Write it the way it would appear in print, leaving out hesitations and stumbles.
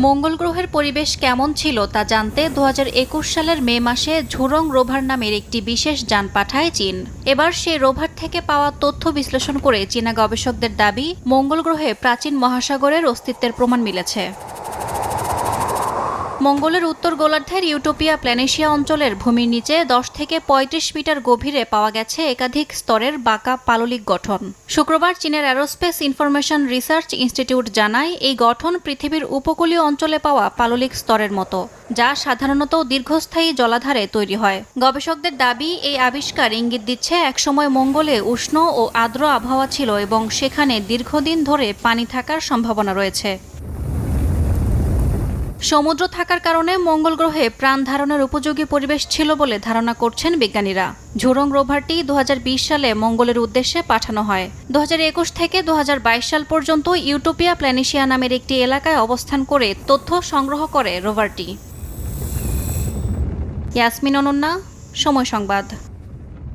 মঙ্গল গ্রহের পরিবেশ কেমন ছিল তা জানতে ২০২১ সালের মে মাসে ঝুরং রোভার নামের একটি বিশেষ যান পাঠায় চীন। এবার সেই রোভার থেকে পাওয়া তথ্য বিশ্লেষণ করে চীনা গবেষকদের দাবি, মঙ্গল গ্রহে প্রাচীন মহাসাগরের অস্তিত্বের প্রমাণ মিলেছে। মঙ্গলের উত্তর গোলার্ধের ইউটোপিয়া প্ল্যানেশিয়া অঞ্চলের ভূমির নিচে ১০ থেকে ৩৫ মিটার গভীরে পাওয়া গেছে একাধিক স্তরের বাঁকা পাললিক গঠন। শুক্রবার চীনের অ্যারোস্পেস ইনফরমেশন রিসার্চ ইনস্টিটিউট জানায়, এই গঠন পৃথিবীর উপকূলীয় অঞ্চলে পাওয়া পাললিক স্তরের মতো, যা সাধারণত দীর্ঘস্থায়ী জলাধারে তৈরি হয়। গবেষকদের দাবি, এই আবিষ্কার ইঙ্গিত দিচ্ছে একসময় মঙ্গলে উষ্ণ ও আর্দ্র আবহাওয়া ছিল এবং সেখানে দীর্ঘদিন ধরে পানি থাকার সম্ভাবনা রয়েছে। সমুদ্র থাকার কারণে মঙ্গল গ্রহে প্রাণ ধারণের উপযোগী পরিবেশ ছিল বলে ধারণা করছেন বিজ্ঞানীরা। ঝুরং রোভারটি ২০২০ সালে মঙ্গলের উদ্দেশ্যে পাঠানো হয়। ২০২১ থেকে ২০২২ সাল পর্যন্ত ইউটোপিয়া প্ল্যানেশিয়া নামের একটি এলাকায় অবস্থান করে তথ্য সংগ্রহ করে রোভারটি। ইয়াসমিন অনন্যা, সময় সংবাদ।